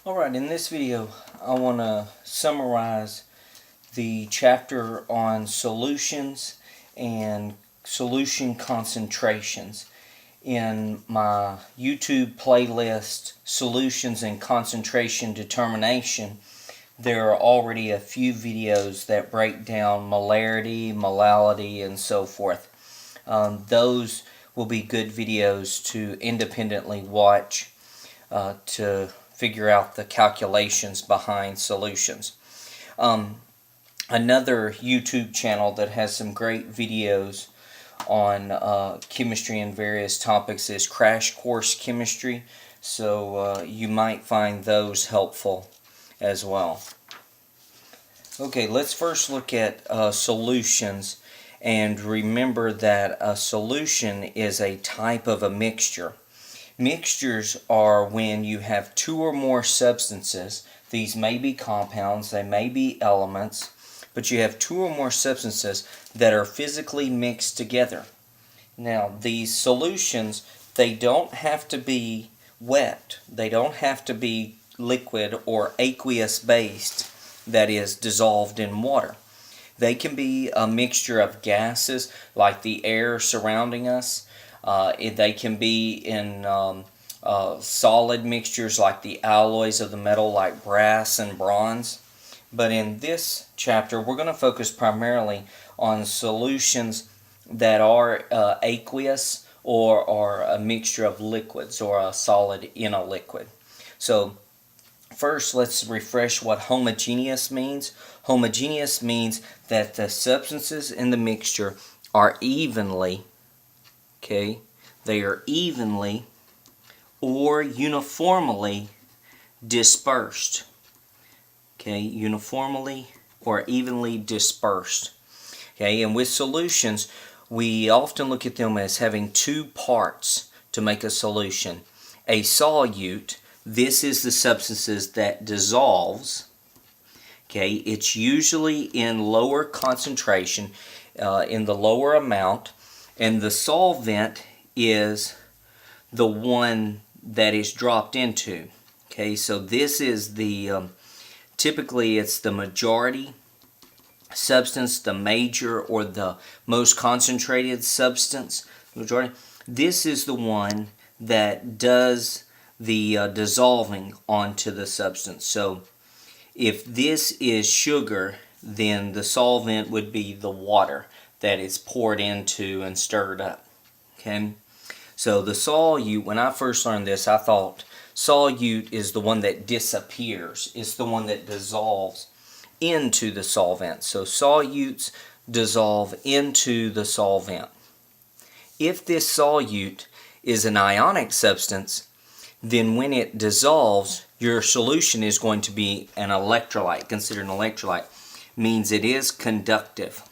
Alright, in this video I want to summarize the chapter on solutions and solution concentrations. In my YouTube playlist, Solutions and Concentration Determination, there are already a few videos that break down molarity, molality, and so forth. Those will be good videos to independently watch to figure out the calculations behind solutions. Another YouTube channel that has some great videos on chemistry and various topics is Crash Course Chemistry, so you might find those helpful as well. Okay, let's first look at solutions, and remember that a solution is a type of a mixture. Mixtures are when you have two or more substances. These may be compounds, they may be elements, but you have two or more substances that are physically mixed together. Now, these solutions, they don't have to be wet. They don't have to be liquid or aqueous based, that is, dissolved in water. They can be a mixture of gases, like the air surrounding us. They can be in solid mixtures like the alloys of the metal, like brass and bronze. But in this chapter, we're going to focus primarily on solutions that are aqueous or are a mixture of liquids or a solid in a liquid. So first, let's refresh what homogeneous means. Homogeneous means that the substances in the mixture are evenly, they are evenly or uniformly dispersed. Uniformly or evenly dispersed. And with solutions, we often look at them as having two parts to make a solution. A solute, this is the substances that dissolves. It's usually in lower concentration, in the lower amount, and the solvent is the one that is dropped into. So this is the typically it's the majority substance, the major or the most concentrated substance. Majority. This is the one that does the dissolving onto the substance. So if this is sugar, then the solvent would be the water that is poured into and stirred up. So the solute, when I first learned this, I thought solute is the one that disappears. It's the one that dissolves into the solvent. So solutes dissolve into the solvent. If this solute is an ionic substance, then when it dissolves, your solution is going to be an electrolyte. Considered an electrolyte means it is conductive.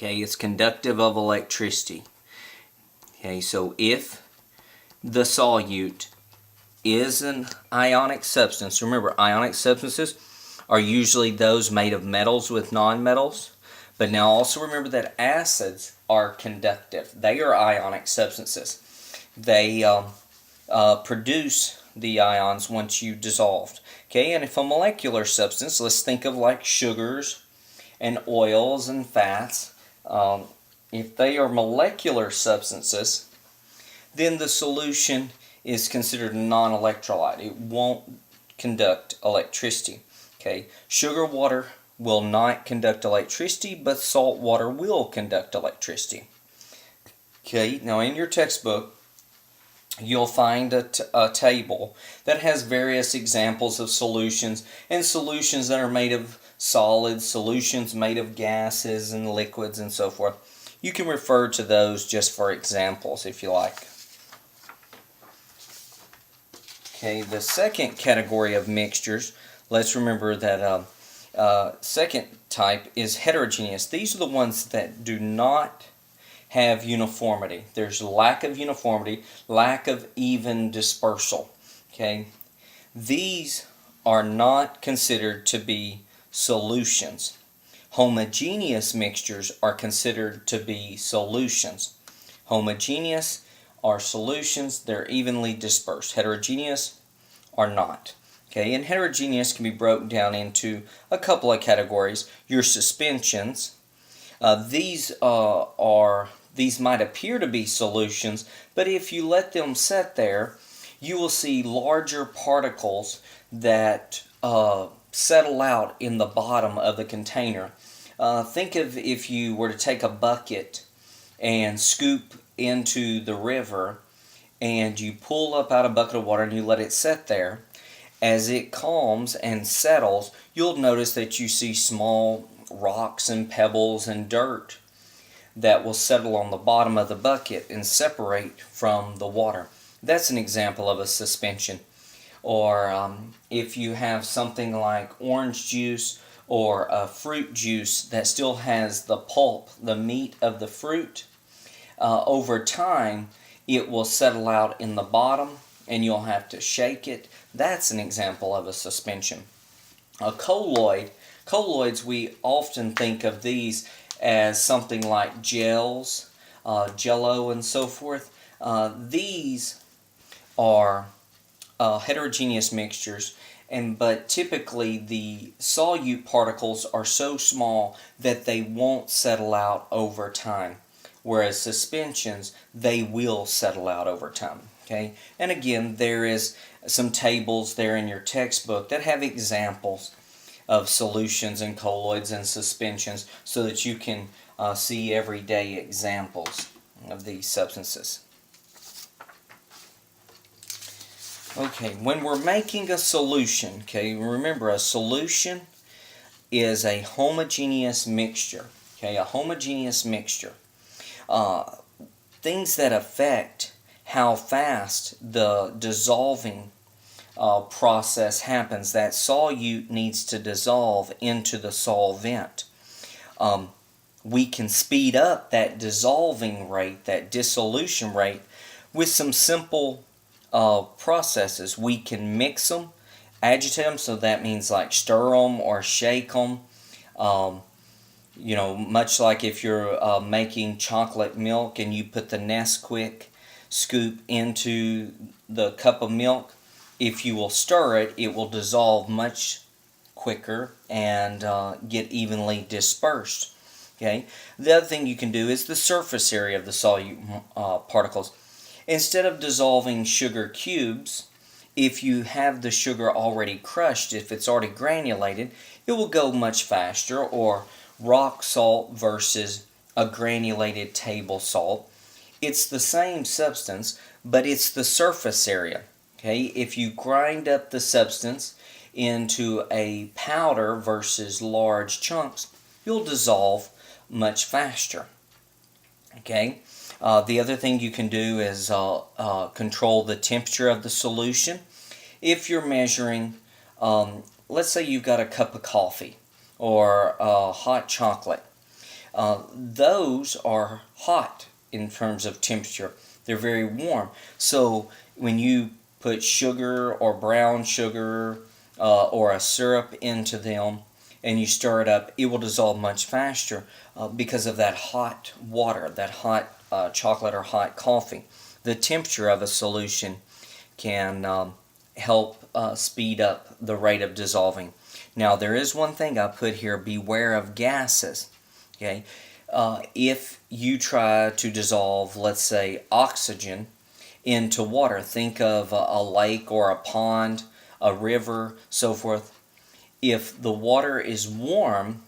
It's conductive of electricity. So if the solute is an ionic substance, remember, ionic substances are usually those made of metals with nonmetals. But now also remember that acids are conductive. They are ionic substances. They produce the ions once you dissolved. And if a molecular substance, let's think of like sugars and oils and fats, if they are molecular substances, then the solution is considered a non-electrolyte. It won't conduct electricity. Sugar water will not conduct electricity, but salt water will conduct electricity. Now in your textbook, you'll find a table that has various examples of solutions, and solutions that are made of solids, solutions made of gases and liquids and so forth. You can refer to those just for examples if you like. The second category of mixtures, let's remember that second type is heterogeneous. These are the ones that do not have uniformity. There's lack of uniformity, lack of even dispersal. These are not considered to be solutions. Homogeneous mixtures are considered to be solutions. Homogeneous are solutions, they're evenly dispersed. Heterogeneous are not. Okay, and heterogeneous can be broken down into a couple of categories. Your suspensions. These might appear to be solutions, but if you let them sit there, you will see larger particles that settle out in the bottom of the container. Think of if you were to take a bucket and scoop into the river, and you pull up out a bucket of water and you let it sit there. As it calms and settles, you'll notice that you see small rocks and pebbles and dirt that will settle on the bottom of the bucket and separate from the water. That's an example of a suspension. Or if you have something like orange juice or a fruit juice that still has the pulp, the meat of the fruit, over time it will settle out in the bottom and you'll have to shake it. That's an example of a suspension. A colloids, we often think of these as something like gels, jello and so forth. These are heterogeneous mixtures, but typically the solute particles are so small that they won't settle out over time, whereas suspensions, they will settle out over time. Okay, and again, there is some tables there in your textbook that have examples of solutions and colloids and suspensions so that you can see everyday examples of these substances. Okay, when we're making a solution, okay, remember a solution is a homogeneous mixture. Okay, a homogeneous mixture. Things that affect how fast the dissolving process happens. That solute needs to dissolve into the solvent. We can speed up that dissolving rate, that dissolution rate, with some simple processes. We can mix them, agitate them, so that means like stir them or shake them. Much like if you're making chocolate milk and you put the Nesquik scoop into the cup of milk, if you will stir it, it will dissolve much quicker and get evenly dispersed. Okay. The other thing you can do is the surface area of the solute particles. Instead of dissolving sugar cubes, if you have the sugar already crushed, if it's already granulated, it will go much faster. Or rock salt versus a granulated table salt. It's the same substance, but it's the surface area. Okay, if you grind up the substance into a powder versus large chunks, you'll dissolve much faster. Okay, the other thing you can do is control the temperature of the solution. If you're measuring, let's say you've got a cup of coffee or hot chocolate. Those are hot in terms of temperature. They're very warm. So when you put sugar or brown sugar or a syrup into them and you stir it up, it will dissolve much faster because of that hot water, that hot chocolate or hot coffee. The temperature of a solution can help speed up the rate of dissolving. Now, there is one thing I put here: beware of gases. Okay, if you try to dissolve, let's say, oxygen into water, think of a lake or a pond, a river, so forth. If the water is warm,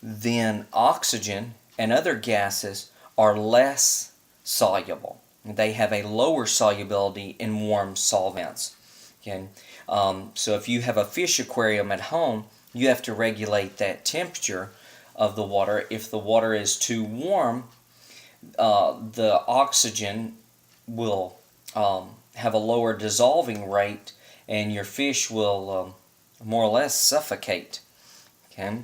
then oxygen and other gases are less soluble. They have a lower solubility in warm solvents. Okay? So if you have a fish aquarium at home, you have to regulate that temperature of the water. If the water is too warm, the oxygen will have a lower dissolving rate and your fish will more or less suffocate. Okay?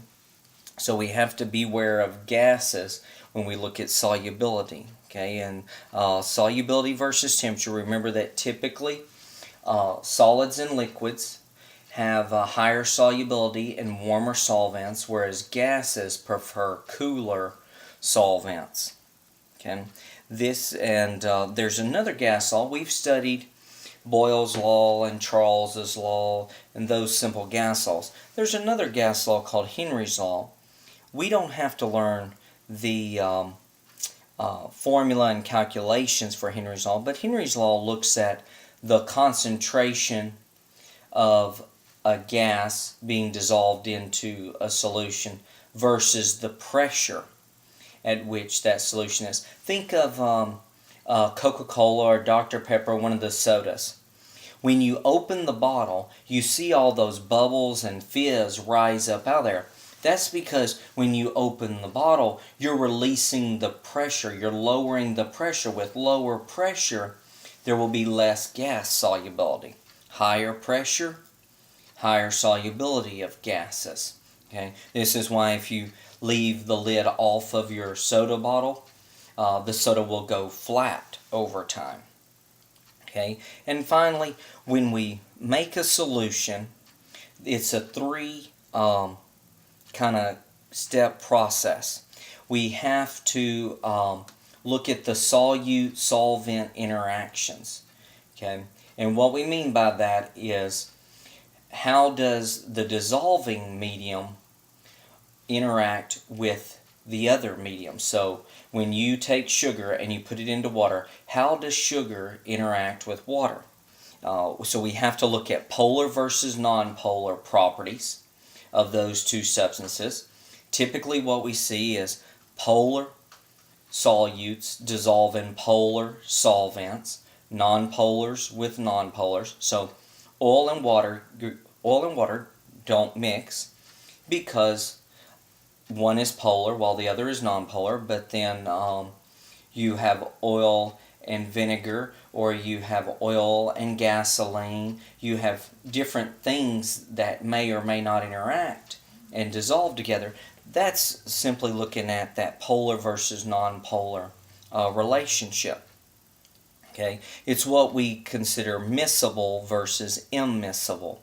So we have to beware of gases when we look at solubility. Okay, and solubility versus temperature. Remember that typically solids and liquids have a higher solubility in warmer solvents, whereas gases prefer cooler solvents. Okay, there's another gas salt. We've studied Boyle's law and Charles's law and those simple gas laws. There's another gas law called Henry's law. We don't have to learn the formula and calculations for Henry's law, but Henry's law looks at the concentration of a gas being dissolved into a solution versus the pressure at which that solution is. Think of Coca-Cola or Dr. Pepper, one of the sodas. When you open the bottle, you see all those bubbles and fizz rise up out of there. That's because when you open the bottle, you're releasing the pressure. You're lowering the pressure. With lower pressure, there will be less gas solubility. Higher pressure, higher solubility of gases. Okay? This is why if you leave the lid off of your soda bottle, the soda will go flat over time. Okay? And finally, when we make a solution, it's a three kind of step process. We have to look at the solute-solvent interactions. Okay? And what we mean by that is, how does the dissolving medium interact with the other medium? So when you take sugar and you put it into water, how does sugar interact with water? So we have to look at polar versus nonpolar properties of those two substances. Typically what we see is polar solutes dissolve in polar solvents, nonpolars with nonpolars. So oil and water don't mix because one is polar while the other is nonpolar, but then you have oil and vinegar, or you have oil and gasoline. You have different things that may or may not interact and dissolve together. That's simply looking at that polar versus nonpolar relationship. Okay? It's what we consider miscible versus immiscible.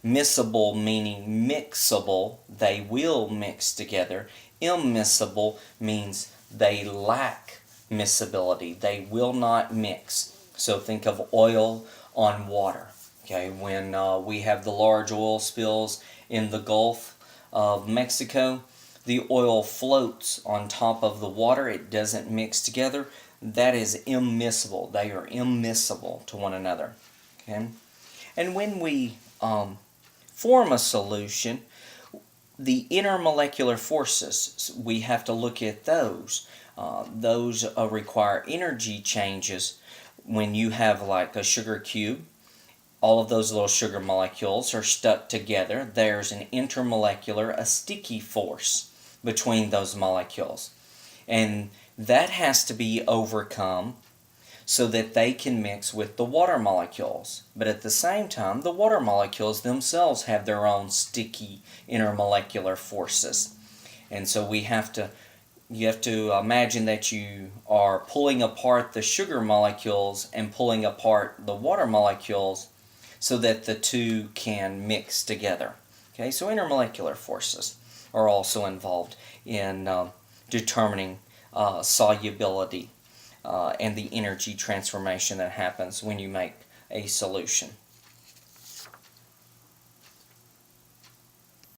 Miscible meaning mixable, they will mix together. Immiscible means they lack miscibility, they will not mix. So think of oil on water. Okay, when we have the large oil spills in the Gulf of Mexico, the oil floats on top of the water, it doesn't mix together. That is immiscible. They are immiscible to one another. Okay? And when we form a solution, the intermolecular forces, we have to look at those. Those require energy changes. When you have like a sugar cube, all of those little sugar molecules are stuck together. There's an intermolecular, a sticky force between those molecules. And that has to be overcome so that they can mix with the water molecules. But at the same time, the water molecules themselves have their own sticky intermolecular forces. And so you have to imagine that you are pulling apart the sugar molecules and pulling apart the water molecules so that the two can mix together. Okay, so intermolecular forces are also involved in determining solubility and the energy transformation that happens when you make a solution.